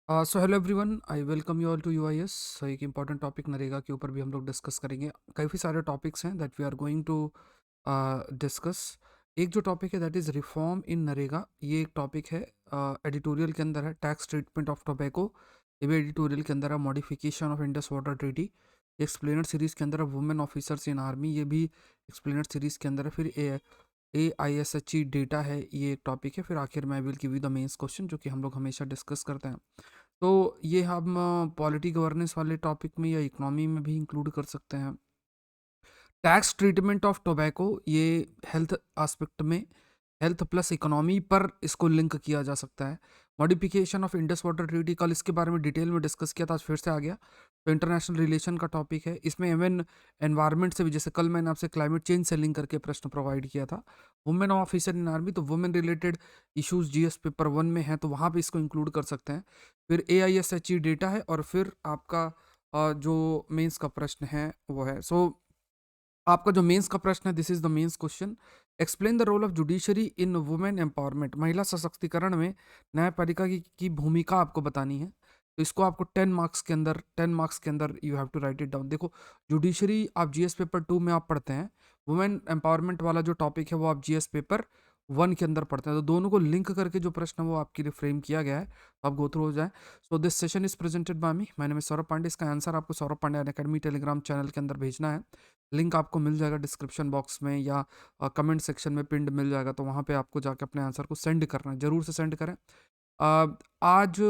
So hello everyone, I welcome you all to UIS. एक important topic NREGA के ऊपर भी हम लोग डिस्कस करेंगे। काफ़ी सारे टॉपिक्स हैं that we are going to discuss. एक जो टॉपिक है that is reform in NREGA, ये एक टॉपिक है। एडिटोरियल के अंदर है टैक्स ट्रीटमेंट ऑफ टोबैको। ये भी एडिटोरियल के अंदर है। Modification of Indus water treaty explainer series के अंदर है। वुमेन ऑफिसर्स इन आर्मी, ये भी एक्सप्लेनर सीरीज़ के अंदर है। फिर AISHE डेटा है, ये एक टॉपिक है। फिर आखिर में I will give you the mains question, जो कि हम लोग हमेशा डिस्कस करते हैं। तो ये हम पॉलिटी गवर्नेंस वाले टॉपिक में या इकोनॉमी में भी इंक्लूड कर सकते हैं। टैक्स ट्रीटमेंट ऑफ टोबैको, ये हेल्थ एस्पेक्ट में, हेल्थ प्लस इकोनॉमी पर इसको लिंक किया जा सकता है। Modification of Indus water treaty, कल इसके बारे में डिटेल में डिस्कस किया था, आज फिर से आ गया। तो इंटरनेशनल रिलेशन का टॉपिक है। इसमें इवन एनवायरनमेंट से भी, जैसे कल मैंने आपसे क्लाइमेट चेंज से लिंक करके प्रश्न प्रोवाइड किया था। वुमेन ऑफिसर इन आर्मी, तो women related issues GS paper 1 में है, तो वहाँ पे इसको इंक्लूड कर सकते हैं। फिर AISHE डेटा है, और फिर आपका जो मेंस का प्रश्न है वो है। आपका जो मेंस का प्रश्न है, this is the mains question. Explain the role of judiciary in women empowerment, महिला सशक्तिकरण में न्यायपालिका की भूमिका आपको बतानी है। तो इसको आपको 10 मार्क्स के अंदर you have to write it down. देखो, जुडिशरी आप जीएस पेपर 2 में आप पढ़ते हैं। वुमेन एम्पावरमेंट वाला जो टॉपिक है वो आप जीएस पेपर 1 के अंदर पढ़ते हैं। तो दोनों को लिंक करके जो प्रश्न है वो आपके लिए फ्रेम किया गया है, तो आप गो थ्रू हो जाए। So this session is presented by me, my name is Saurabh Pandey. इसका आंसर आपको Saurabh Pandey academy Telegram channel के अंदर भेजना है। लिंक आपको मिल जाएगा डिस्क्रिप्शन बॉक्स में, या कमेंट सेक्शन में पिंड मिल जाएगा। तो वहाँ पे आपको जाके अपने आंसर को सेंड करना है, ज़रूर से सेंड करें। आज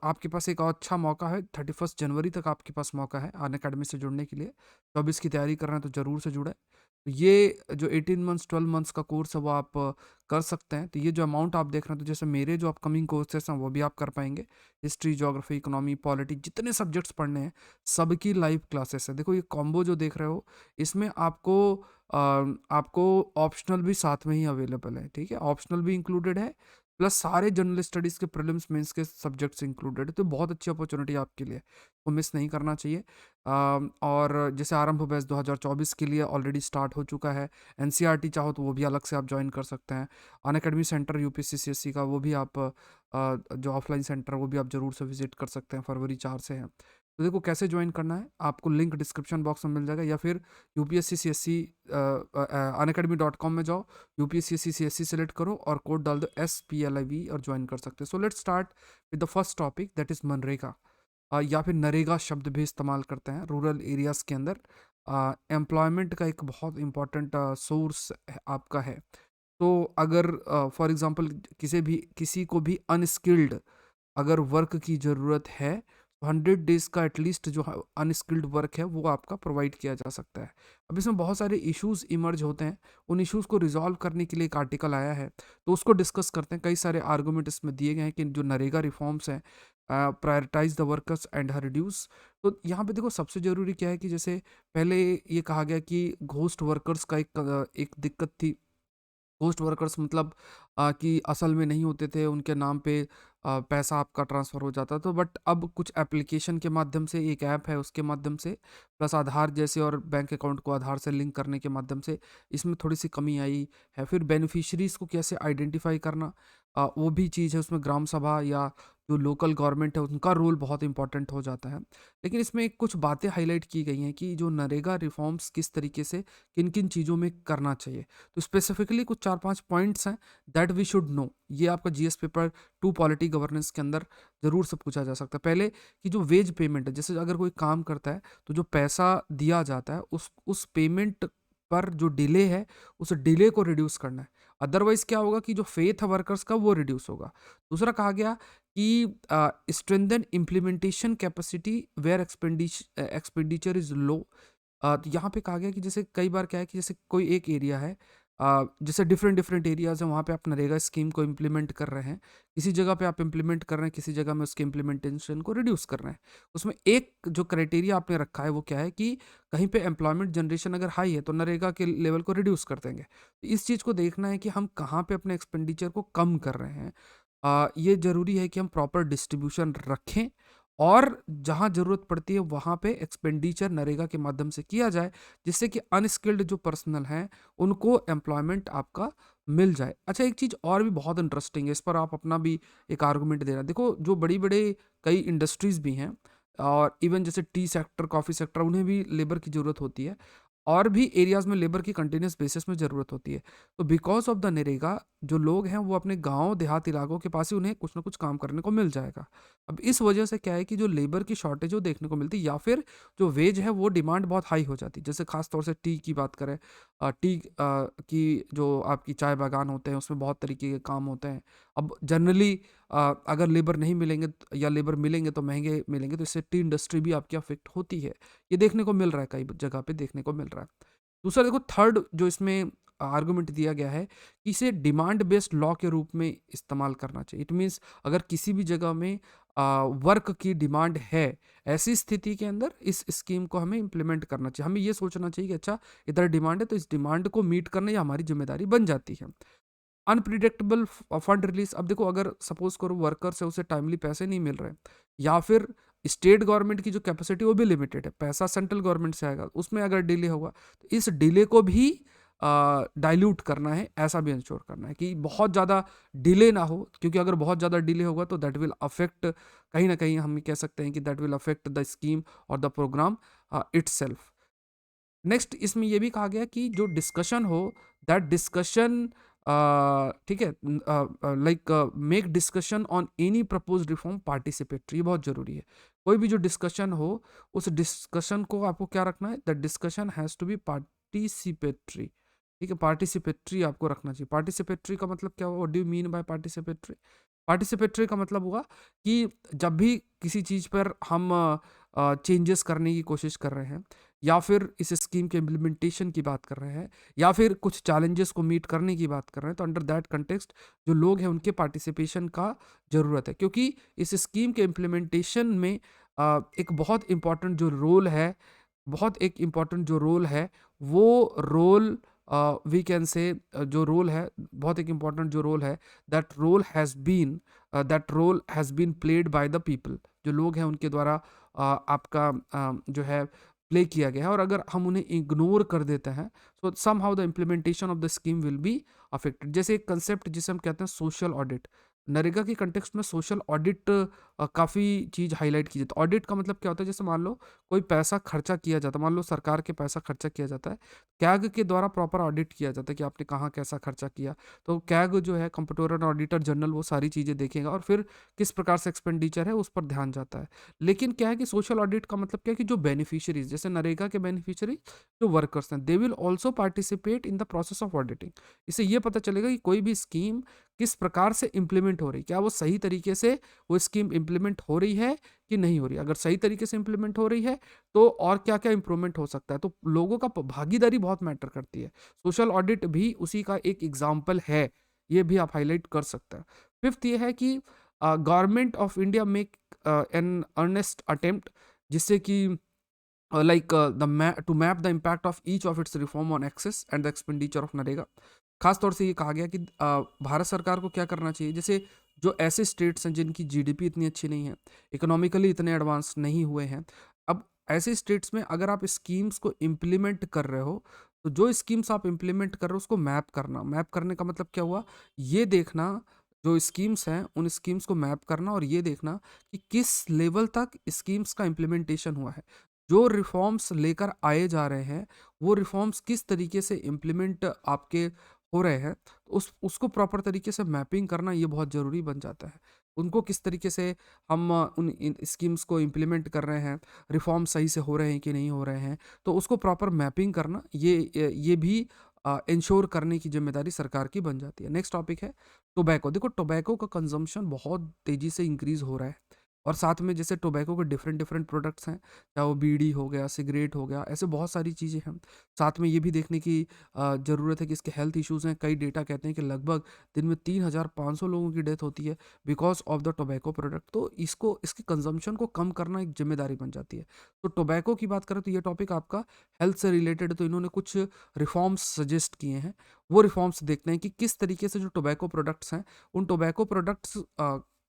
आपके पास एक और अच्छा मौका है। 31 जनवरी तक आपके पास मौका है अनअकैडमी से जुड़ने के लिए। तो अब इसकी तैयारी कर रहे हैं तो ज़रूर से जुड़े। तो ये जो 18 मंथ्स 12 मंथ्स का कोर्स है वो आप कर सकते हैं। तो ये जो अमाउंट आप देख रहे हैं, तो जैसे मेरे जो अपकमिंग कोर्सेस हैं वो भी आप कर पाएंगे। हिस्ट्री, ज्योग्राफी, इकोनॉमी, पॉलिटी, जितने सब्जेक्ट्स पढ़ने हैं सबकी लाइव क्लासेस है। देखो, ये कॉम्बो जो देख रहे हो, इसमें आपको ऑप्शनल भी साथ में ही अवेलेबल है। ठीक है, ऑप्शनल भी इंक्लूडेड है, प्लस सारे जनरल स्टडीज़ के प्रीलिम्स मेंस के सब्जेक्ट्स इंक्लूडेड है। तो बहुत अच्छी अपॉर्चुनिटी है आपके लिए, वो मिस नहीं करना चाहिए। और जैसे आरंभ बैच 2024 के लिए ऑलरेडी स्टार्ट हो चुका है। एनसीईआरटी चाहो तो वो भी अलग से आप ज्वाइन कर सकते हैं। अनअकैडमी सेंटर यूपीएससी सीएससी का, वो भी आप जो ऑफलाइन सेंटर है वो भी आप ज़रूर से विजिट कर सकते हैं। फरवरी 4 से है। तो देखो, कैसे ज्वाइन करना है, आपको लिंक डिस्क्रिप्शन बॉक्स में मिल जाएगा, या फिर यूपीएससी सीएससी unacademy.com में जाओ, यूपीएससी सीएससी सेलेक्ट करो और कोड डाल दो SPLIV और ज्वाइन कर सकते हैं। So let's start with the first topic, that is MNREGA, या फिर नरेगा शब्द भी इस्तेमाल करते हैं रूरल एरियाज के अंदर। एम्प्लॉयमेंट का एक बहुत इंपॉर्टेंट सोर्स आपका है। तो अगर फॉर एग्जांपल किसी को भी अनस्किल्ड अगर वर्क की ज़रूरत है, तो 100 डेज़ का एटलीस्ट जो अनस्किल्ड वर्क है वो आपका प्रोवाइड किया जा सकता है। अब इसमें बहुत सारे इश्यूज इमर्ज होते हैं, उन इश्यूज को रिजॉल्व करने के लिए एक आर्टिकल आया है, तो उसको डिस्कस करते हैं। कई सारे आर्गूमेंट इसमें दिए गए हैं कि जो नरेगा रिफॉर्म्स हैं, prioritize the workers and reduce. तो यहाँ पे देखो, सबसे ज़रूरी क्या है कि जैसे पहले ये कहा गया कि घोस्ट वर्कर्स का एक दिक्कत थी। घोस्ट वर्कर्स मतलब कि असल में नहीं होते थे, उनके नाम पे पैसा आपका ट्रांसफ़र हो जाता था। बट अब कुछ एप्लीकेशन के माध्यम से, एक ऐप है उसके माध्यम से, प्लस आधार जैसे और बैंक अकाउंट को आधार से लिंक करने के माध्यम से इसमें थोड़ी सी कमी आई है। फिर बेनिफिशरीज़ को कैसे आइडेंटिफाई करना, वो भी चीज़ है उसमें। ग्राम सभा या जो लोकल गवर्नमेंट है उनका रोल बहुत इंपॉर्टेंट हो जाता है। लेकिन इसमें कुछ बातें हाईलाइट की गई हैं कि जो नरेगा रिफॉर्म्स किस तरीके से किन किन चीज़ों में करना चाहिए। तो स्पेसिफिकली कुछ 4-5 पॉइंट्स हैं दैट वी शुड नो। ये आपका जीएस पेपर 2 पॉलिटी गवर्नेंस के अंदर ज़रूर से पूछा जा सकता है। पहले कि जो वेज पेमेंट है, जैसे अगर कोई काम करता है तो जो पैसा दिया जाता है उस पेमेंट पर जो डिले है, उस डिले को रिड्यूस करना है। अदरवाइज क्या होगा कि जो फेथ है वर्कर्स का वो रिड्यूस होगा। दूसरा कहा गया कि strengthen implementation capacity where expenditure is low. तो यहाँ पे कहा गया कि जैसे कई बार क्या है कि जैसे कोई एक एरिया है, जैसे डिफरेंट डिफरेंट एरियाज हैं, वहाँ पे आप नरेगा स्कीम को इम्प्लीमेंट कर रहे हैं। किसी जगह पे आप इम्प्लीमेंट कर रहे हैं, किसी जगह में उसके इम्प्लीमेंटेशन को रिड्यूस कर रहे हैं। उसमें एक जो क्राइटेरिया आपने रखा है वो क्या है कि कहीं पे एम्प्लॉयमेंट जनरेशन अगर हाई है तो नरेगा के लेवल को रिड्यूस कर देंगे। तो इस चीज़ को देखना है कि हम कहाँ पे अपने एक्सपेंडिचर को कम कर रहे हैं। ये ज़रूरी है कि हम प्रॉपर डिस्ट्रीब्यूशन रखें, और जहाँ ज़रूरत पड़ती है वहाँ पे एक्सपेंडिचर नरेगा के माध्यम से किया जाए, जिससे कि अनस्किल्ड जो पर्सनल हैं उनको एम्प्लॉयमेंट आपका मिल जाए। अच्छा, एक चीज़ और भी बहुत इंटरेस्टिंग है, इस पर आप अपना भी एक आर्गुमेंट देना। देखो, जो बड़ी-बड़े कई इंडस्ट्रीज़ भी हैं और इवन जैसे टी सेक्टर, कॉफ़ी सेक्टर, उन्हें भी लेबर की ज़रूरत होती है और भी एरियाज़ में लेबर की कंटिन्यूअस बेसिस में ज़रूरत होती है। तो बिकॉज़ ऑफ द नरेगा जो लोग हैं वो अपने गाँव देहात इलाकों के पास ही उन्हें कुछ ना कुछ काम करने को मिल जाएगा। अब इस वजह से क्या है कि जो लेबर की शॉर्टेज है वो देखने को मिलती है या फिर जो वेज है वो डिमांड बहुत हाई हो जाती है। जैसे ख़ास तौर से टी की बात करें, टी की जो आपकी चाय बागान होते हैं उसमें बहुत तरीके के काम होते हैं। अब जनरली अगर लेबर नहीं मिलेंगे या लेबर मिलेंगे तो महंगे मिलेंगे, तो इससे टी इंडस्ट्री भी आपकी अफेक्ट होती है। ये देखने को मिल रहा है, कई जगह पे देखने को मिल रहा है। दूसरा देखो, थर्ड जो इसमें आर्गुमेंट दिया गया है कि इसे डिमांड बेस्ड लॉ के रूप में इस्तेमाल करना चाहिए। इट मीन्स अगर किसी भी जगह में वर्क की डिमांड है, ऐसी स्थिति के अंदर इस स्कीम को हमें इम्प्लीमेंट करना चाहिए। हमें ये सोचना चाहिए कि अच्छा, इधर डिमांड है तो इस डिमांड को मीट करना ये हमारी जिम्मेदारी बन जाती है। अनप्रिडिक्टेबल फंड रिलीज, अब देखो अगर सपोज करो वर्कर्स है उसे टाइमली पैसे नहीं मिल रहे, या फिर स्टेट गवर्नमेंट की जो कैपेसिटी वो भी लिमिटेड है, पैसा सेंट्रल गवर्नमेंट से आएगा, उसमें अगर डिले होगा तो इस डिले को भी डाइल्यूट करना है, ऐसा भी इंश्योर करना है कि बहुत ज़्यादा डिले ना हो, क्योंकि अगर बहुत ज़्यादा डिले होगा तो दैट विल अफेक्ट, कहीं ना कहीं हम कह सकते हैं कि that will affect the scheme और द प्रोग्राम इट्सेल्फ। नेक्स्ट इसमें ये भी कहा गया कि जो डिस्कशन हो, दैट डिस्कशन, ठीक है, like make discussion on any propose reform participatory, ये बहुत जरूरी है। कोई भी जो डिस्कशन हो, उस डिस्कशन को आपको क्या रखना है, that discussion has to be participatory. ठीक है, पार्टिसिपेटरी आपको रखना चाहिए। पार्टिसिपेटरी का मतलब क्या हुआ, what do you mean by participatory? Participatory का मतलब हुआ कि जब भी किसी चीज़ पर हम चेंजेस करने की कोशिश कर रहे हैं, या फिर इस स्कीम के इम्प्लीमेंटेशन की बात कर रहे हैं, या फिर कुछ चैलेंजेस को मीट करने की बात कर रहे हैं, तो अंडर दैट कंटेक्स्ट जो लोग हैं उनके पार्टिसिपेशन का ज़रूरत है। क्योंकि इस स्कीम के इम्प्लीमेंटेशन में एक बहुत इम्पॉर्टेंट जो रोल है, बहुत एक इम्पॉर्टेंट जो रोल है, वो रोल वी कैन से, जो रोल है, बहुत एक इम्पॉर्टेंट जो रोल है, that role has been played by the people, जो लोग हैं उनके द्वारा आपका जो है प्ले किया गया है। और अगर हम उन्हें इग्नोर कर देते हैं तो somehow the implementation of the scheme will be affected. जैसे एक कंसेप्ट जिसे हम कहते हैं सोशल ऑडिट, नरेगा के कंटेक्स्ट में सोशल ऑडिट काफ़ी चीज़ हाईलाइट की जाती है। ऑडिट का मतलब क्या होता है, जैसे मान लो कोई पैसा खर्चा किया जाता है, मान लो सरकार के पैसा खर्चा किया जाता है, कैग के द्वारा प्रॉपर ऑडिट किया जाता है कि आपने कहाँ कैसा खर्चा किया। तो कैग जो है, कंप्ट्रोलर एंड ऑडिटर जनरल, वो सारी चीज़ें देखेगा और फिर किस प्रकार से एक्सपेंडिचर है उस पर ध्यान जाता है। लेकिन क्या है कि सोशल ऑडिट का मतलब क्या है कि जो बेनिफिशियरीज, जैसे नरेगा के बेनिफिशियरी जो वर्कर्स हैं, they will also participate in the process of auditing. इससे ये पता चलेगा कि कोई भी स्कीम किस प्रकार से इम्प्लीमेंट हो रही है, क्या वो सही तरीके से वो स्कीम इम्प्लीमेंट हो रही है कि नहीं हो रही है। अगर सही तरीके से इम्प्लीमेंट हो रही है तो और क्या क्या इंप्रूवमेंट हो सकता है। तो लोगों का भागीदारी बहुत मैटर करती है। सोशल ऑडिट भी उसी का एक एग्जाम्पल है, ये भी आप हाईलाइट कर सकते हैं। फिफ्थ ये है कि government of India make an earnest attempt, जिससे कि to map the impact of each of its reform on access and the expenditure of NREGA. खास तौर से ये कहा गया कि भारत सरकार को क्या करना चाहिए, जैसे जो ऐसे स्टेट्स हैं जिनकी जीडीपी इतनी अच्छी नहीं है, इकोनॉमिकली इतने एडवांस नहीं हुए हैं, अब ऐसे स्टेट्स में अगर आप स्कीम्स को इम्प्लीमेंट कर रहे हो, तो जो स्कीम्स आप इम्प्लीमेंट कर रहे हो उसको मैप करना। मैप करने का मतलब क्या हुआ, ये देखना जो स्कीम्स हैं उन स्कीम्स को मैप करना और ये देखना कि किस लेवल तक स्कीम्स का इम्प्लीमेंटेशन हुआ है। जो रिफॉर्म्स लेकर आए जा रहे हैं वो रिफॉर्म्स किस तरीके से इम्प्लीमेंट आपके हो रहे हैं, तो उसको प्रॉपर तरीके से मैपिंग करना ये बहुत ज़रूरी बन जाता है। उनको किस तरीके से हम उन इन स्कीम्स को इम्प्लीमेंट कर रहे हैं, रिफॉर्म सही से हो रहे हैं कि नहीं हो रहे हैं, तो उसको प्रॉपर मैपिंग करना ये भी इंश्योर करने की जिम्मेदारी सरकार की बन जाती है। नेक्स्ट टॉपिक है टोबैको। देखो, टोबैको का कंजम्पशन बहुत तेज़ी से इंक्रीज़ हो रहा है और साथ में जैसे टोबैको के डिफरेंट डिफरेंट प्रोडक्ट्स हैं, चाहे वो बीड़ी हो गया, सिगरेट हो गया, ऐसे बहुत सारी चीज़ें हैं। साथ में ये भी देखने की ज़रूरत है कि इसके हेल्थ इश्यूज़ हैं। कई डेटा कहते हैं कि लगभग दिन में 3,500 लोगों की डेथ होती है because of the tobacco product. तो इसको, इसके कंजम्पशन को कम करना एक जिम्मेदारी बन जाती है। तो टोबैको की बात करें तो ये टॉपिक आपका हेल्थ से रिलेटेड है, तो इन्होंने कुछ रिफॉर्म्स सजेस्ट किए हैं। वो रिफॉर्म्स देखते हैं कि किस तरीके से जो टोबैको प्रोडक्ट्स हैं, उन टोबैको प्रोडक्ट्स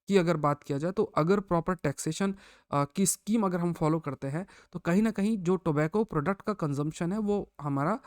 की अगर बात किया जाए, तो अगर प्रॉपर टैक्सेशन की स्कीम अगर हम फॉलो करते हैं, तो कहीं ना कहीं जो टोबैको प्रोडक्ट का कंजम्पशन है वो हमारा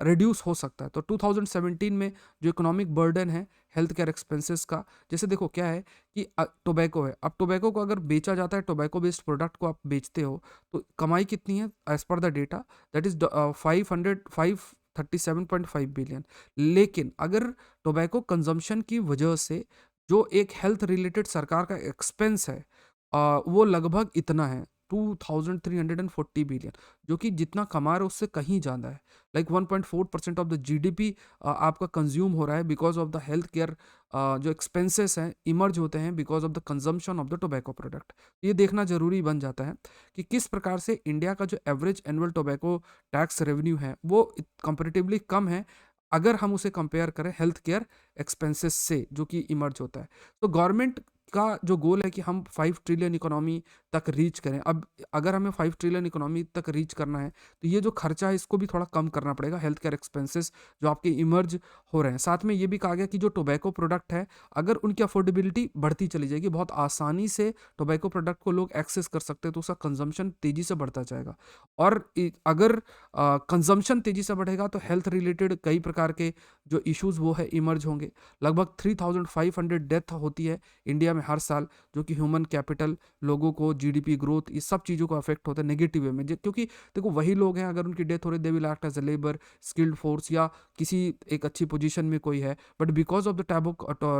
रिड्यूस हो सकता है। तो 2017 में जो इकोनॉमिक बर्डन है हेल्थ केयर एक्सपेंसेस का, जैसे देखो क्या है कि टोबैको है, अब टोबैको को अगर बेचा जाता है, टोबैको बेस्ड प्रोडक्ट को आप बेचते हो, तो कमाई कितनी है as per the data, that is 537.5 billion. लेकिन अगर टोबैको कंजम्पशन की वजह से जो एक हेल्थ रिलेटेड सरकार का एक्सपेंस है, वो लगभग इतना है 2340 बिलियन, जो कि जितना कमा रहे हो उससे कहीं ज़्यादा है। लाइक 1.4% ऑफ द जीडीपी आपका कंज्यूम हो रहा है because of the health care. जो एक्सपेंसेस हैं इमर्ज होते हैं because of the consumption of the tobacco product. ये देखना जरूरी बन जाता है कि किस प्रकार से इंडिया का जो average annual tobacco tax revenue है वो कंपेरेटिवली कम है, अगर हम उसे कंपेयर करें हेल्थ केयर एक्सपेंसेस से जो कि इमर्ज होता है। तो गवर्नमेंट का जो गोल है कि हम 5 ट्रिलियन इकोनॉमी तक रीच करें। अब अगर हमें 5 ट्रिलियन इकोनॉमी तक रीच करना है, तो ये जो खर्चा है इसको भी थोड़ा कम करना पड़ेगा, हेल्थ केयर एक्सपेंसेस जो आपके इमर्ज हो रहे हैं। साथ में ये भी कहा गया कि जो टोबैको प्रोडक्ट है, अगर उनकी अफोर्डेबिलिटी बढ़ती चली जाएगी, बहुत आसानी से टोबैको प्रोडक्ट को लोग एक्सेस कर सकते हैं, तो उसका कंजम्पशन तेजी से बढ़ता जाएगा। और अगर कंजम्पशन तेजी से बढ़ेगा तो हेल्थ रिलेटेड कई प्रकार के जो इश्यूज वो है इमर्ज होंगे। लगभग 3500 डेथ होती है इंडिया में हर साल, जो कि ह्यूमन कैपिटल, लोगों को, जीडीपी ग्रोथ, ये सब चीज़ों को अफेक्ट होता है नेगेटिव वे में। क्योंकि देखो वही लोग हैं, अगर उनकी डेथ हो रही है, they will act as a labour, skilled force, या किसी एक अच्छी पोजीशन में कोई है, but because of the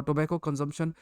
tobacco consumption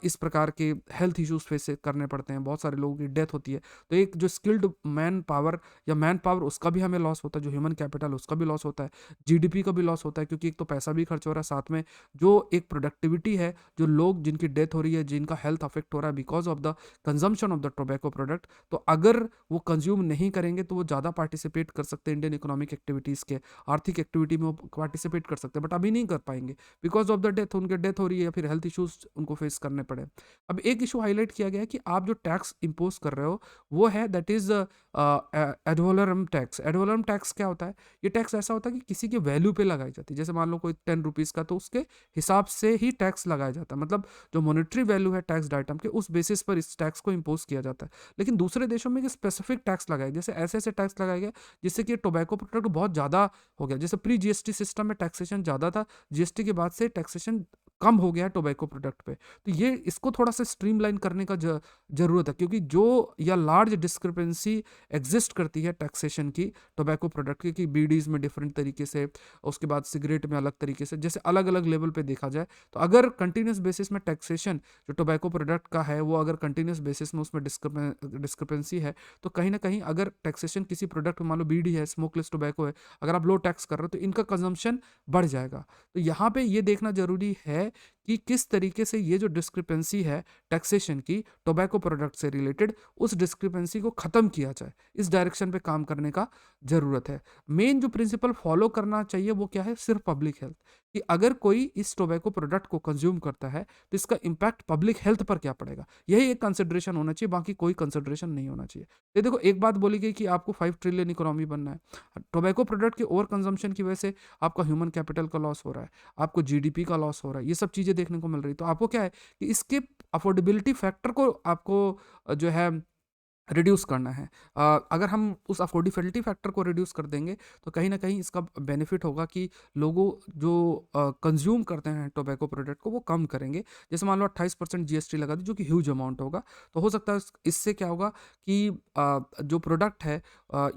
इस प्रकार के हेल्थ इश्यूज फेस करने पड़ते हैं, बहुत सारे लोगों की डेथ होती है। तो एक जो स्किल्ड मैन पावर या मैन पावर, उसका भी हमें लॉस होता है, जो ह्यूमन कैपिटल उसका भी लॉस होता है, जीडीपी का भी लॉस होता है, क्योंकि एक तो पैसा भी खर्च हो रहा है, साथ में जो एक प्रोडक्टिविटी है, जो लोग जिनकी डेथ हो रही है, जिनका हेल्थ अफेक्ट हो रहा है because of the consumption of the tobacco product, तो अगर वो कंज्यूम नहीं करेंगे तो वो ज़्यादा पार्टिसिपेट कर सकते हैं इंडियन इकोनॉमिक एक्टिविटीज़ के, आर्थिक एक्टिविटी में वो पार्टिसिपेट कर सकते हैं, बट अभी नहीं कर पाएंगे बिकॉज ऑफ द डेथ, उनके डेथ हो रही है या फिर हेल्थ इश्यूज उनको फेस करने पड़े। अब एक इशू हाईलाइट किया गया है कि आप जो टैक्स इम्पोज कर रहे हो वो है दैट इज एडवोलरम टैक्स। एडवोलरम टैक्स क्या होता है? ये टैक्स ऐसा होता है कि किसी के वैल्यू पे लगाई जाती है। जैसे मान लो कोई 10 रुपीज़ का, तो उसके हिसाब से ही टैक्स लगाया जाता है, मतलब जो मॉनेटरी वैल्यू है टैक्स आइटम के, उस बेसिस पर इस टैक्स को इम्पोज किया जाता है। लेकिन दूसरे देशों में स्पेसिफिक टैक्स लगाए, जैसे ऐसे ऐसे टैक्स लगाए गए जिससे कि टोबैको प्रोडक्ट बहुत ज़्यादा हो गया। जैसे प्री जीएसटी सिस्टम में टैक्सेशन ज़्यादा था, जीएसटी के बाद से टैक्सेशन कम हो गया है टोबैको प्रोडक्ट पे। तो ये इसको थोड़ा सा स्ट्रीमलाइन करने का ज़रूरत है, क्योंकि जो या लार्ज डिस्क्रिपेंसी एग्जिस्ट करती है टैक्सेशन की टोबैको प्रोडक्ट की, कि बीडीज़ में डिफरेंट तरीके से, उसके बाद सिगरेट में अलग तरीके से, जैसे अलग अलग लेवल पे देखा जाए, तो अगर कंटिन्यूस बेसिस में टैक्सेशन जो टोबैको प्रोडक्ट का है वो अगर कंटिन्यूस बेसिस में उसमें डिस्क्रिपेंसी है, तो कहीं ना कहीं अगर टैक्सेशन किसी प्रोडक्ट में, मान लो बीडी है, स्मोकलेस टोबैको है, अगर आप लो टैक्स कर रहे हो तो इनका कंजम्पशन बढ़ जाएगा। तो यहाँ पे ये देखना जरूरी है कि किस तरीके से ये जो डिस्क्रिपेंसी है टैक्सेशन की टोबैको प्रोडक्ट से रिलेटेड, उस डिस्क्रिपेंसी को ख़त्म किया जाए, इस डायरेक्शन पे काम करने का ज़रूरत है। मेन जो प्रिंसिपल फॉलो करना चाहिए वो क्या है? सिर्फ पब्लिक हेल्थ, कि अगर कोई इस टोबैको प्रोडक्ट को कंज्यूम करता है तो इसका इम्पैक्ट पब्लिक हेल्थ पर क्या पड़ेगा, यही एक कंसिडरेशन होना चाहिए, बाकी कोई कंसिडरेशन नहीं होना चाहिए। ये देखो, एक बात बोली गई कि आपको 5 ट्रिलियन इकोनॉमी बनना है, टोबैको प्रोडक्ट के ओवर कंजम्पशन की वजह से आपका ह्यूमन कैपिटल का लॉस हो रहा है, आपको जीडीपी का लॉस हो रहा है, ये सब चीज़ें देखने को मिल रही है। तो आपको क्या है कि इसके अफोर्डेबिलिटी फैक्टर को आपको जो है रिड्यूस करना है। अगर हम उस अफोर्डेबिलिटी फैक्टर को रिड्यूस कर देंगे, तो कहीं ना कहीं इसका बेनिफिट होगा कि लोगों जो कंज्यूम करते हैं टोबैको प्रोडक्ट को वो कम करेंगे। जैसे मान लो 28% जीएसटी लगा दी, जो कि ह्यूज अमाउंट होगा, तो हो सकता है इससे क्या होगा कि जो प्रोडक्ट है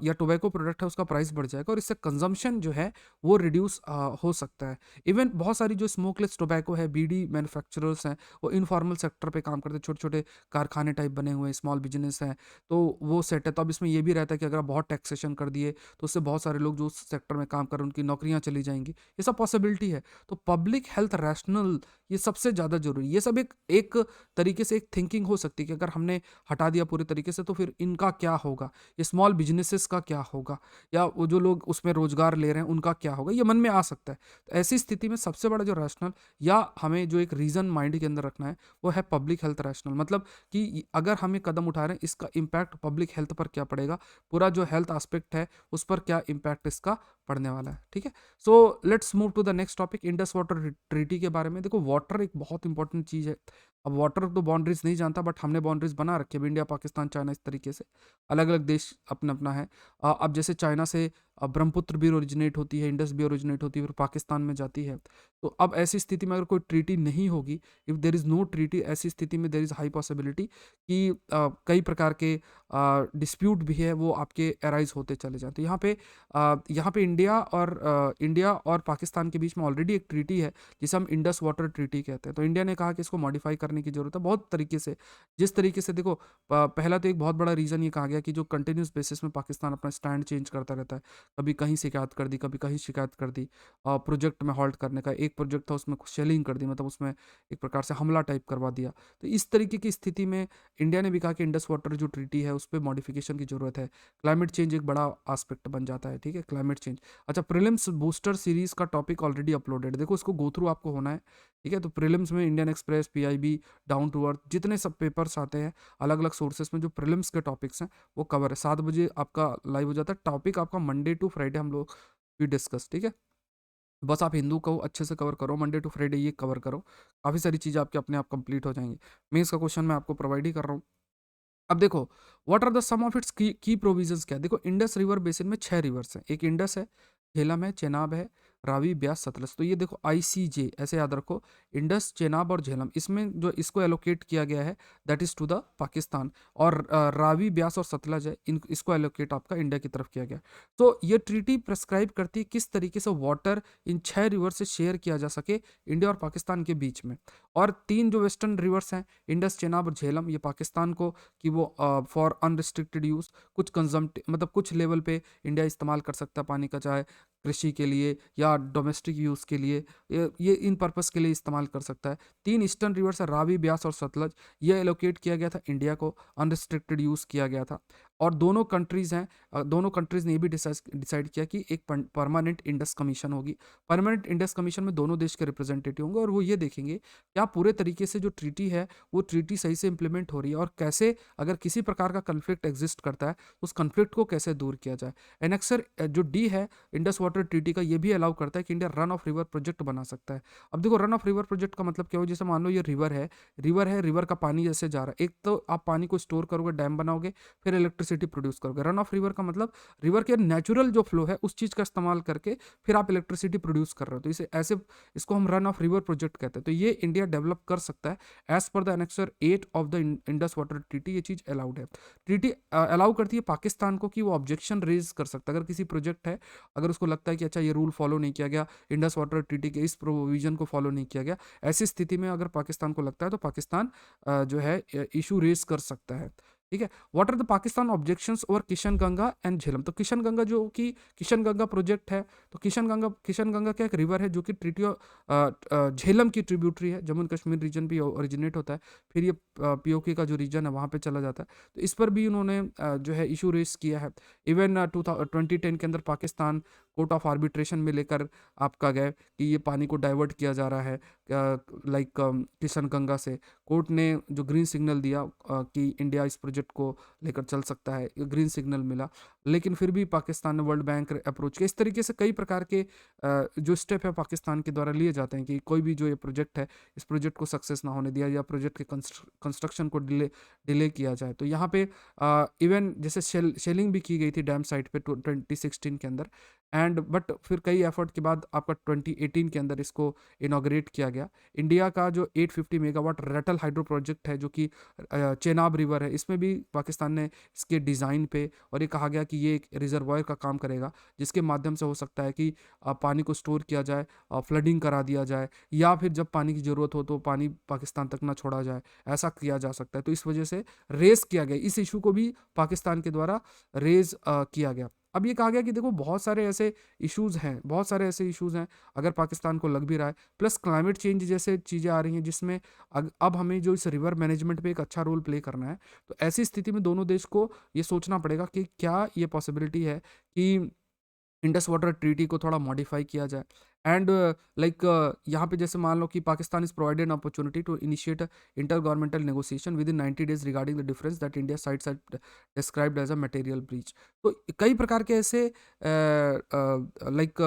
या टोबैको प्रोडक्ट है उसका प्राइस बढ़ जाएगा, और इससे कंजम्पशन जो है वो रिड्यूस हो सकता है। इवन बहुत सारी जो स्मोकलेस टोबैको है, बीडी मैन्युफैक्चरर्स हैं, वो इनफॉर्मल सेक्टर पे काम करते हैं, छोटे छोटे कारखाने टाइप बने हुए स्मॉल बिजनेस हैं, तो वो सेट है। तो अब इसमें ये भी रहता है कि अगर आप बहुत टैक्सेशन कर दिए तो उससे बहुत सारे लोग जो उस सेक्टर में काम कर रहे हैं उनकी नौकरियां चली जाएंगी, ये सब पॉसिबिलिटी है। तो पब्लिक हेल्थ रैशनल, ये सबसे ज़्यादा जरूरी, ये सब एक एक तरीके से एक थिंकिंग हो सकती है कि अगर हमने हटा दिया पूरे तरीके से तो फिर इनका क्या होगा, ये स्मॉल बिजनेसेस का क्या होगा, या वो जो लोग उसमें रोजगार ले रहे हैं उनका क्या होगा, ये मन में आ सकता है। तो ऐसी स्थिति में सबसे बड़ा जो रैशनल या हमें जो एक रीज़न माइंड के अंदर रखना है वो है पब्लिक हेल्थ रैशनल, मतलब कि अगर हम ये कदम उठा रहे हैं इसका इम्पैक्ट पब्लिक हेल्थ पर क्या पड़ेगा, पूरा जो हेल्थ एस्पेक्ट है उस पर क्या इम्पैक्ट इसका पड़ने वाला है। ठीक है, so let's move to the next topic, Indus water treaty के बारे में। देखो, वाटर एक बहुत इंपॉर्टेंट चीज़ है, अब वाटर तो बाउंड्रीज नहीं जानता, बट हमने बाउंड्रीज बना रखी है इंडिया, पाकिस्तान, चाइना, इस तरीके से अलग अलग देश अपना अपना है। अब जैसे चाइना से ब्रह्मपुत्र भी ओरिजिनेट होती है, इंडस भी ओरिजिनेट होती है, फिर पाकिस्तान में जाती है। तो अब ऐसी स्थिति में अगर कोई ट्रीटी नहीं होगी, if there is no treaty, ऐसी स्थिति में देर इज़ हाई पॉसिबिलिटी कि कई प्रकार के डिस्प्यूट भी है वो आपके अराइज होते चले जाते। यहाँ पे इंडिया और पाकिस्तान के बीच में ऑलरेडी एक ट्रीटी है जिसे हम इंडस वाटर ट्रीटी कहते हैं। तो इंडिया ने कहा कि इसको मॉडिफाई करने की जरूरत है बहुत तरीके से। जिस तरीके से देखो, पहला तो एक बहुत बड़ा रीज़न ये कहा गया कि जो कंटिन्यूस बेसिस में पाकिस्तान अपना स्टैंड चेंज करता रहता है, कभी कहीं शिकायत कर दी, कभी कहीं शिकायत कर दी। प्रोजेक्ट में हॉल्ट करने का एक प्रोजेक्ट था, उसमें शेलिंग कर दी, मतलब उसमें एक प्रकार से हमला टाइप करवा दिया। तो इस तरीके की स्थिति में इंडिया ने भी कहा कि इंडस वाटर जो ट्रीटी है उस पर मॉडिफिकेशन की जरूरत है। क्लाइमेट चेंज एक बड़ा आस्पेक्ट बन जाता है, ठीक है, क्लाइमेट चेंज। अच्छा, प्रीलिम्स बूस्टर सीरीज का टॉपिक ऑलरेडी अपलोडेड, देखो इसको गो थ्रू आपको होना है, ठीक है। तो प्रीलिम्स में Indian Express, PIB, down to earth, जितने सब पेपर्स आते हैं अलग अलग सोर्सेस में, जो प्रीलिम्स के टॉपिक्स हैं वो कवर है। 7 बजे आपका लाइव हो जाता है, टॉपिक आपका मंडे टू फ्राइडे हम लोग भी डिस्कस, ठीक है। बस आप हिंदू को अच्छे से कवर करो, मंडे टू फ्राइडे ये कवर करो, काफ़ी सारी चीज़ें आपके अपने आप कंप्लीट हो जाएंगी। मेंस का क्वेश्चन मैं आपको प्रोवाइड ही कर रहा हूँ। अब देखो, what are the some of its key provisions क्या है। देखो, इंडस रिवर बेसिन में 6 रिवर्स हैं, एक इंडस है, झेलम है, चेनाब है, रावी, ब्यास, सतलज। तो ये देखो ICJ ऐसे याद रखो, इंडस, चेनाब और झेलम, इसमें जो इसको एलोकेट किया गया है that is to the Pakistan. और रावी, ब्यास और सतलज है, इसको एलोकेट आपका इंडिया की तरफ किया गया। तो ये ट्रीटी प्रेस्क्राइब करती है किस तरीके से वाटर इन 6 रिवर से शेयर किया जा सके इंडिया और पाकिस्तान के बीच में। और 3 जो वेस्टर्न रिवर्स हैं, इंडस, चेनाब और झेलम, ये पाकिस्तान को कि वो फॉर अनरिस्ट्रिक्टेड यूज़, कुछ कंजम्प्ट मतलब कुछ लेवल पे इंडिया इस्तेमाल कर सकता है पानी का, चाहे कृषि के लिए या डोमेस्टिक यूज़ के लिए, ये इन पर्पस के लिए इस्तेमाल कर सकता है। 3 ईस्टर्न रिवर्स है, रावी, ब्यास और सतलज, ये एलोकेट किया गया था इंडिया को, अनरिस्ट्रिक्टेड यूज़ किया गया था। और दोनों कंट्रीज़ हैं, दोनों कंट्रीज़ ने ये भी डिसाइड किया कि एक परमानेंट इंडस कमीशन होगी। परमानेंट इंडस कमीशन में दोनों देश के रिप्रेजेंटेटिव होंगे और वो ये देखेंगे क्या पूरे तरीके से जो ट्रीटी है वो ट्रीटी सही से इंप्लीमेंट हो रही है, और कैसे अगर किसी प्रकार का कन्फ्लिक्ट एग्जिस्ट करता है उस कन्फ्लिक्ट को कैसे दूर किया जाए। एनेक्सर जो डी है इंडस वाटर ट्रीटी का, ये भी अलाउ करता है कि India run of river project बना सकता है। अब देखो, रन ऑफ रिवर प्रोजेक्ट का मतलब क्या हो, जैसे मान लो ये रिवर का पानी जैसे जा रहा है, एक तो आप पानी को स्टोर करोगे, डैम बनाओगे, फिर इलेक्ट्रिसिटी प्रोड्यूस करोगे। रन ऑफ रिवर का मतलब रिवर के नेचुरल जो फ्लो है उस चीज़ का इस्तेमाल करके फिर आप इलेक्ट्रिसिटी प्रोड्यूस कर रहे हो, तो इसे ऐसे इसको हम रन ऑफ रिवर प्रोजेक्ट कहते हैं। तो ये इंडिया डेवलप कर सकता है as per the annexure 8 of the Indus water treaty, ये चीज़ अलाउड है। ट्रीटी अलाउ करती है पाकिस्तान को कि वो ऑब्जेक्शन रेज कर सकता है अगर किसी प्रोजेक्ट है, अगर उसको लगता है कि अच्छा ये रूल फॉलो नहीं किया गया, इंडस वाटर ट्रीटी के इस प्रोविजन को फॉलो नहीं किया गया, ऐसी स्थिति में अगर पाकिस्तान को लगता है तो पाकिस्तान जो है इशू रेज कर सकता है, ठीक है। What are the Pakistan objections over Kishan Ganga and Jhelum. तो किशन गंगा जो कि किशन गंगा प्रोजेक्ट है, तो किशन गंगा क्या एक रिवर है जो कि झेलम की ट्रिब्यूटरी है, जम्मू एंड कश्मीर रीजन भी ओरिजिनेट होता है, फिर ये POK का जो रीजन है वहाँ पे चला जाता है। तो इस पर भी उन्होंने जो है इशू रेस किया है। इवन 2010 के अंदर पाकिस्तान कोर्ट ऑफ आर्बिट्रेशन में लेकर आपका गए कि ये पानी को डाइवर्ट किया जा रहा है लाइक किशन गंगा से। कोर्ट ने जो ग्रीन सिग्नल दिया कि इंडिया इस प्रोजेक्ट को लेकर चल सकता है, ग्रीन सिग्नल मिला, लेकिन फिर भी पाकिस्तान ने वर्ल्ड बैंक अप्रोच किया। इस तरीके से कई प्रकार के जो स्टेप है पाकिस्तान के द्वारा लिए जाते हैं कि कोई भी जो ये प्रोजेक्ट है इस प्रोजेक्ट को सक्सेस ना होने दिया, या प्रोजेक्ट के कंस्ट्रक्शन को डिले किया जाए। तो यहाँ पे इवन जैसे शेलिंग भी की गई थी डैम साइट पे 2016 के अंदर, एंड बट फिर कई एफर्ट के बाद आपका 2018 के अंदर इसको इनॉग्रेट किया गया। इंडिया का जो 850 मेगावाट रेटल हाइड्रो प्रोजेक्ट है जो कि चेनाब रिवर है, इसमें भी पाकिस्तान ने इसके डिज़ाइन पे, और ये कहा गया कि ये एक रिजर्वायर का काम करेगा जिसके माध्यम से हो सकता है कि पानी को स्टोर किया जाए, फ्लडिंग करा दिया जाए, या फिर जब पानी की ज़रूरत हो तो पानी पाकिस्तान तक ना छोड़ा जाए, ऐसा किया जा सकता है। तो इस वजह से रेज किया गया, इस इशू को भी पाकिस्तान के द्वारा रेज किया गया। अब ये कहा गया कि देखो बहुत सारे ऐसे इश्यूज़ हैं, अगर पाकिस्तान को लग भी रहा है, प्लस क्लाइमेट चेंज जैसे चीज़ें आ रही हैं जिसमें अब हमें जो इस रिवर मैनेजमेंट पे एक अच्छा रोल प्ले करना है। तो ऐसी स्थिति में दोनों देश को ये सोचना पड़ेगा कि क्या ये पॉसिबिलिटी है कि इंडस वाटर ट्रीटी को थोड़ा मॉडिफाई किया जाए। एंड लाइक यहाँ पे जैसे मान लो कि Pakistan is provided an opportunity to initiate intergovernmental negotiation within 90 days regarding the difference that India sides described as a material breach. तो कई प्रकार के ऐसे लाइक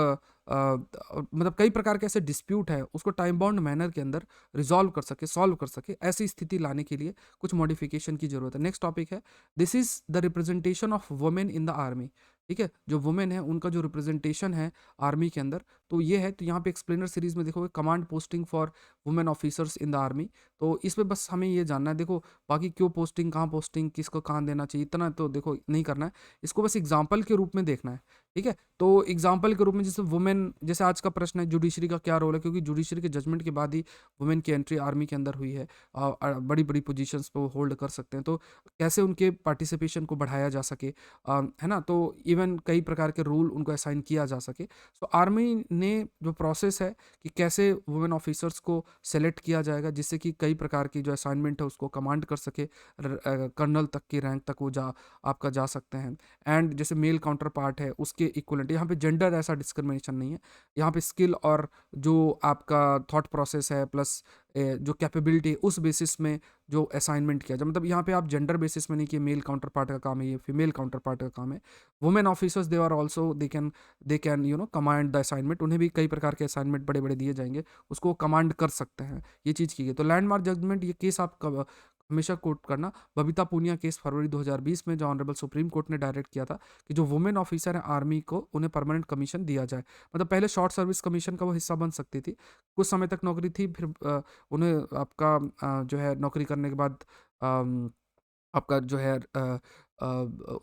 मतलब कई प्रकार के ऐसे डिस्प्यूट है उसको टाइम बाउंड मैनर के अंदर रिजॉल्व कर सके, सॉल्व कर सके, ऐसी स्थिति लाने के लिए कुछ मॉडिफिकेशन की जरूरत है। नेक्स्ट टॉपिक है, this is the representation of women in the army. ठीक है, जो वुमेन है उनका जो रिप्रेजेंटेशन है आर्मी के अंदर, तो ये है। तो यहाँ पे एक्सप्लेनर सीरीज में देखोगे command posting for women officers in the army. तो इसमें बस हमें ये जानना है, देखो बाकी क्यों पोस्टिंग, कहाँ पोस्टिंग, किसको कहाँ देना चाहिए, इतना तो देखो नहीं करना है, इसको बस एग्जाम्पल के रूप में देखना है। ठीक है, तो एग्जाम्पल के रूप में जैसे वुमेन, जैसे आज का प्रश्न है जुडिशरी का क्या रोल है, क्योंकि जुडिशरी के जजमेंट के बाद ही वुमेन की एंट्री आर्मी के अंदर हुई है, बड़ी बड़ी पोजीशंस पे वो होल्ड कर सकते हैं। तो कैसे उनके पार्टिसिपेशन को बढ़ाया जा सके, है ना, तो इवन कई प्रकार के रूल उनको असाइन किया जा सके। तो आर्मी ने जो प्रोसेस है कि कैसे वुमेन ऑफिसर्स को सेलेक्ट किया जाएगा जिससे कि कई प्रकार की जो असाइनमेंट है उसको कमांड कर सके, कर्नल तक की रैंक तक वो आपका जा सकते हैं। एंड जैसे मेल काउंटर पार्ट है उसके इक्वलेंट, यहाँ पे जेंडर ऐसा डिस्क्रिमिनेशन नहीं है, यहाँ पे स्किल और जो आपका थॉट प्रोसेस है प्लस जो कैपेबिलिटी है उस बेसिस में जो असाइनमेंट किया जाए। मतलब यहाँ पे आप जेंडर बेसिस में नहीं कि मेल काउंटर पार्ट का काम है, ये फीमेल काउंटर पार्ट का काम है। Women officers they are also they can command the assignment, उन्हें भी कई प्रकार के असाइनमेंट बड़े बड़े दिए जाएंगे, उसको कमांड कर सकते हैं, ये चीज़ की गई। तो लैंडमार्क जजमेंट, ये केस आप हमेशा कोट करना, बबीता पूनिया केस फरवरी 2020 में जो ऑनरेबल सुप्रीम कोर्ट ने डायरेक्ट किया था कि जो वुमेन ऑफिसर है आर्मी को उन्हें परमानेंट कमीशन दिया जाए। मतलब पहले शॉर्ट सर्विस कमीशन का वो हिस्सा बन सकती थी, कुछ समय तक नौकरी थी, फिर उन्हें आपका जो है नौकरी करने के बाद आपका जो है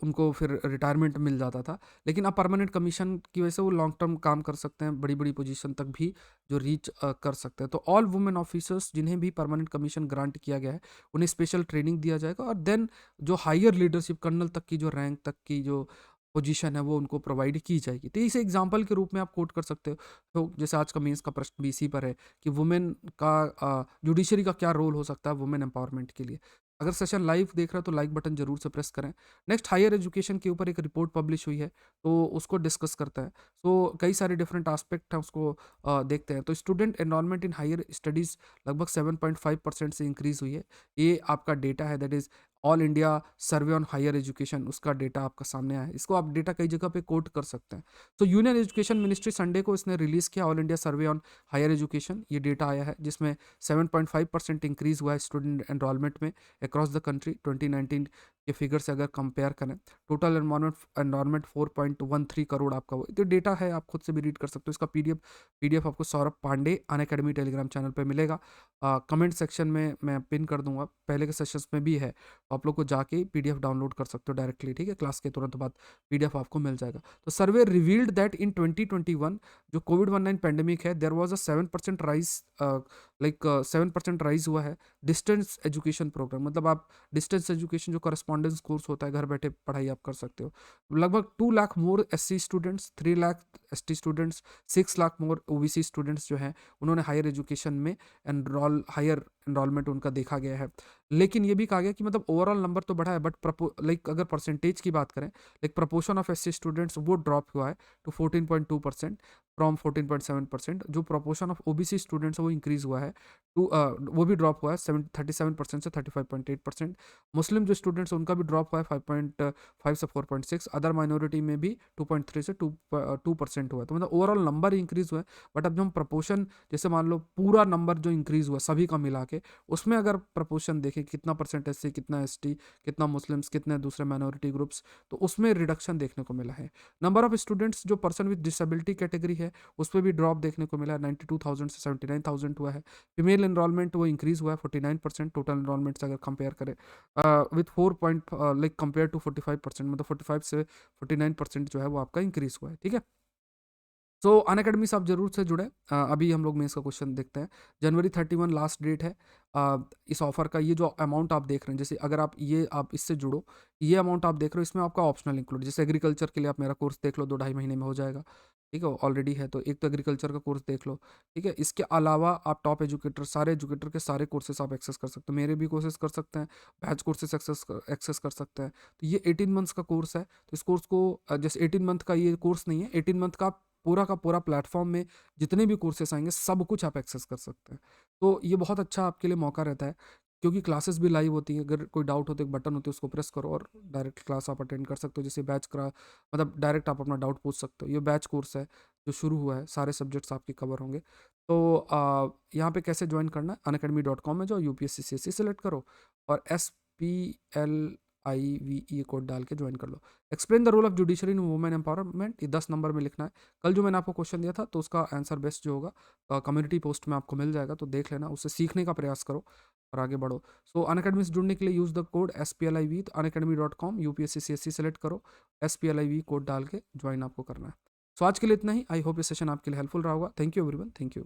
उनको फिर रिटायरमेंट मिल जाता था। लेकिन अब परमानेंट कमीशन की वजह से वो लॉन्ग टर्म काम कर सकते हैं, बड़ी बड़ी पोजीशन तक भी जो रीच कर सकते हैं। तो ऑल वुमेन ऑफिसर्स जिन्हें भी परमानेंट कमीशन ग्रांट किया गया है उन्हें स्पेशल ट्रेनिंग दिया जाएगा, और देन जो हायर लीडरशिप कर्नल तक की जो रैंक तक की जो पोजीशन है वो उनको प्रोवाइड की जाएगी। तो इसे एग्जाम्पल के रूप में आप कोट कर सकते हो। तो जैसे आज का मेंस का प्रश्न भी इसी पर है कि वुमेन का जुडिशरी का क्या रोल हो सकता है वुमेन एम्पावरमेंट के लिए। अगर सेशन लाइव देख रहे हो तो लाइक बटन जरूर से प्रेस करें। नेक्स्ट, हायर एजुकेशन के ऊपर एक रिपोर्ट पब्लिश हुई है तो उसको डिस्कस करता है। तो कई सारे डिफरेंट एस्पेक्ट हैं, उसको देखते हैं। तो student enrolment in higher studies लगभग 7.5% से इंक्रीज हुई है। ये आपका डेटा है, that is all India survey on higher education, उसका डेटा आपका सामने आया है। इसको आप डेटा कई जगह पे कोट कर सकते हैं। तो यूनियन एजुकेशन मिनिस्ट्री संडे को इसने रिलीज़ किया all India survey on higher education, ये डेटा आया है जिसमें 7.5% इंक्रीज हुआ है स्टूडेंट एनरोलमेंट में अक्रॉस द कंट्री 2019 के फिगर से अगर कंपेयर करें। टोटल एनवायरमेंट 4.13 करोड़ आपका वो तो डेटा है, आप खुद से भी रीड कर सकते हो। इसका पीडीएफ आपको Saurabh Pandey Unacademy Telegram channel पे मिलेगा। कमेंट सेक्शन में मैं पिन कर दूंगा, पहले के सेशंस में भी है, तो आप लोग को जाके पीडीएफ डाउनलोड कर सकते हो डायरेक्टली। ठीक है, क्लास के तुरंत बाद पीडीएफ आपको मिल जाएगा। तो सर्वे रिवील्ड दैट इन 2021 जो कोविड-19 पैंडेमिक है, there was a 7% rise, like 7% rise हुआ है डिस्टेंस एजुकेशन प्रोग्राम। मतलब आप डिस्टेंस एजुकेशन जो करस्पॉन्डेंस कोर्स होता है, घर बैठे पढ़ाई आप कर सकते हो। लगभग 2 lakh more SC students, 3 lakh ST students, 6 lakh more OBC students जो हैं उन्होंने हायर एजुकेशन में हायर एनरोलमेंट उनका देखा गया है। लेकिन ये भी कहा गया कि मतलब ओवरऑल नंबर तो बढ़ा है, बट लाइक अगर परसेंटेज की बात करें, like proportion of SC students वो ड्रॉप हुआ है टू 14.2% फ्रॉम 14.7%। जो प्रपोर्शन ऑफ ओबीसी स्टूडेंट्स है वो इंक्रीज हुआ है टू वो भी ड्रॉप हुआ है 37% से 35.8%। मुस्लिम जो स्टूडेंट्स उनका भी ड्रॉप हुआ है 5.5 से 4.6। अदर माइनॉरिटी में भी 2.3 से 2% हुआ है। तो मतलब ओवरऑल नंबर इंक्रीज हुआ है, बट अब जो हम प्रपोर्शन, जैसे मान लो पूरा नंबर जो इंक्रीज हुआ सभी का मिला के, उसमें अगर प्रपोर्शन देखें कितना परसेंट एससी, कितना एसटी, कितना मुस्लिम्स, कितने दूसरे माइनॉरिटी ग्रुप्स, तो उसमें रिडक्शन देखने को मिला है। नंबर ऑफ स्टूडेंट्स जो पर्सन विद डिसेबिलिटी कैटेगरी है उस पर भी ड्रॉप देखने को मिला है, 92,000 से 79,000 हुआ है। फीमेल एनरोलमेंट वो इंक्रीज हुआ है 49% टोटल एनरोलमेंट से अगर कंपेयर करें, with 4 point like compare to 45%, मतलब 45 से 49% जो है वो आपका इंक्रीज हुआ है। ठीक है, सो अनअकैडमी से आप जरूर से जुड़े। अभी हम लोग मेंस का क्वेश्चन देखते हैं। जनवरी 31 लास्ट डेट है इस ऑफर का। ये जो अमाउंट आप देख रहे हैं, जैसे अगर आप इससे जुड़ो, ये अमाउंट आप देख रहे हो इसमें आपका ऑप्शनल इंक्लूड, जैसे एग्रीकल्चर के लिए आप मेरा कोर्स देख लो, 2 ढाई महीने में हो जाएगा। ठीक है, ऑलरेडी है तो एक तो एग्रीकल्चर का कोर्स देख लो। ठीक है, इसके अलावा आप टॉप एजुकेटर, सारे एजुकेटर के सारे कोर्सेस आप एक्सेस कर सकते हो, मेरे भी कोर्सेस कर सकते हैं, बैच कोर्सेस एक्सेस कर सकते हैं। तो ये 18 मंथ्स का कोर्स है। तो इस कोर्स को जैसे 18 मंथ का ये कोर्स नहीं है, 18 मंथ का पूरा का पूरा प्लेटफॉर्म में जितने भी कोर्सेस आएंगे सब कुछ आप एक्सेस कर सकते हैं। तो ये बहुत अच्छा आपके लिए मौका रहता है, क्योंकि क्लासेस भी लाइव होती हैं। अगर कोई डाउट हो तो एक बटन होती है, उसको प्रेस करो और डायरेक्ट क्लास आप अटेंड कर सकते हो। जैसे बैच करा, मतलब डायरेक्ट आप अपना डाउट पूछ सकते हो। ये बैच कोर्स है जो शुरू हुआ है, सारे सब्जेक्ट्स आपके कवर होंगे। तो यहाँ पे कैसे ज्वाइन करना है, unacademy.com में जाओ, यूपीएससी सीएससी सेलेक्ट करो और SPLIVE कोड डाल के ज्वाइन कर लो। Explain the role of judiciary in women empowerment, ये 10 नंबर में लिखना है। कल जो मैंने आपको क्वेश्चन दिया था तो उसका आंसर बेस्ट जो होगा कम्युनिटी पोस्ट में आपको मिल जाएगा, तो देख लेना, उससे सीखने का प्रयास करो और आगे बढ़ो। सो अनअकैडमी से जुड़ने के लिए use the code SPLIV, unacademy.com, UPSC CSC select करो, SPLIV कोड डाल के ज्वाइन आपको करना है। सो आज के लिए इतना ही। आई होप ये सेशन आपके लिए हेल्पफुल रहा होगा। Thank you everyone, thank you.